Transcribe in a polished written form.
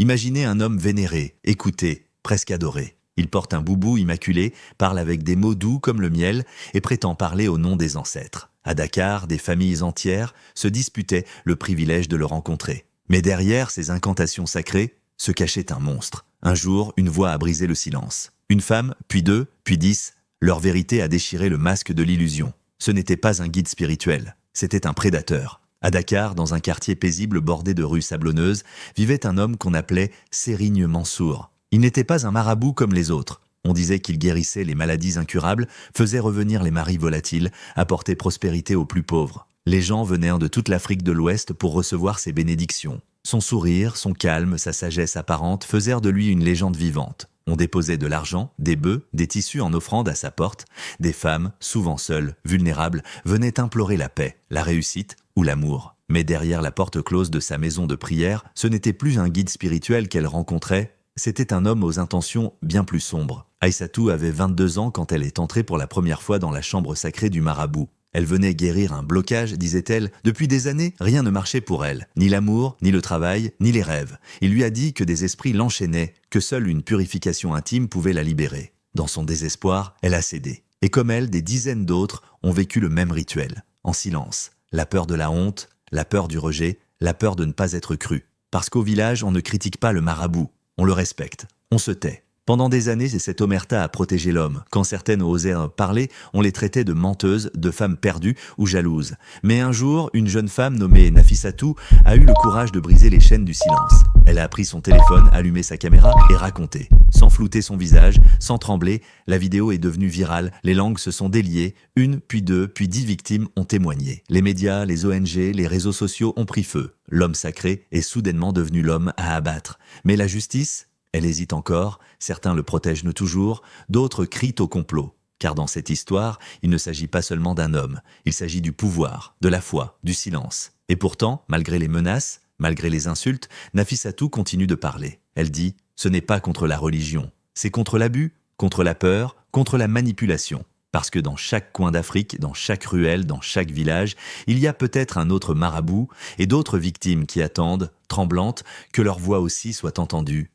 Imaginez un homme vénéré, écouté, presque adoré. Il porte un boubou immaculé, parle avec des mots doux comme le miel et prétend parler au nom des ancêtres. À Dakar, des familles entières se disputaient le privilège de le rencontrer. Mais derrière ces incantations sacrées se cachait un monstre. Un jour, une voix a brisé le silence. Une femme, puis deux, puis 10, leur vérité a déchiré le masque de l'illusion. Ce n'était pas un guide spirituel, c'était un prédateur. À Dakar, dans un quartier paisible bordé de rues sablonneuses, vivait un homme qu'on appelait Serigne Mansour. Il n'était pas un marabout comme les autres. On disait qu'il guérissait les maladies incurables, faisait revenir les maris volatiles, apportait prospérité aux plus pauvres. Les gens venaient de toute l'Afrique de l'Ouest pour recevoir ses bénédictions. Son sourire, son calme, sa sagesse apparente faisèrent de lui une légende vivante. On déposait de l'argent, des bœufs, des tissus en offrande à sa porte. Des femmes, souvent seules, vulnérables, venaient implorer la paix, la réussite ou l'amour. Mais derrière la porte close de sa maison de prière, ce n'était plus un guide spirituel qu'elle rencontrait, c'était un homme aux intentions bien plus sombres. Aïssatou avait 22 ans quand elle est entrée pour la première fois dans la chambre sacrée du marabout. Elle venait guérir un blocage, disait-elle. Depuis des années, rien ne marchait pour elle. Ni l'amour, ni le travail, ni les rêves. Il lui a dit que des esprits l'enchaînaient, que seule une purification intime pouvait la libérer. Dans son désespoir, elle a cédé. Et comme elle, des dizaines d'autres ont vécu le même rituel, en silence. La peur de la honte, la peur du rejet, la peur de ne pas être cru. Parce qu'au village, on ne critique pas le marabout. On le respecte. On se tait. Pendant des années, cette omerta a protégé l'homme. Quand certaines osaient parler, on les traitait de menteuses, de femmes perdues ou jalouses. Mais un jour, une jeune femme nommée Nafissatou a eu le courage de briser les chaînes du silence. Elle a pris son téléphone, allumé sa caméra et raconté. Sans flouter son visage, sans trembler, la vidéo est devenue virale, les langues se sont déliées, une, puis deux, puis 10 victimes ont témoigné. Les médias, les ONG, les réseaux sociaux ont pris feu. L'homme sacré est soudainement devenu l'homme à abattre. Mais la justice ? Elle hésite encore, certains le protègent toujours, d'autres crient au complot. Car dans cette histoire, il ne s'agit pas seulement d'un homme, il s'agit du pouvoir, de la foi, du silence. Et pourtant, malgré les menaces, malgré les insultes, Nafissatou continue de parler. Elle dit « Ce n'est pas contre la religion, c'est contre l'abus, contre la peur, contre la manipulation. » Parce que dans chaque coin d'Afrique, dans chaque ruelle, dans chaque village, il y a peut-être un autre marabout et d'autres victimes qui attendent, tremblantes, que leur voix aussi soit entendue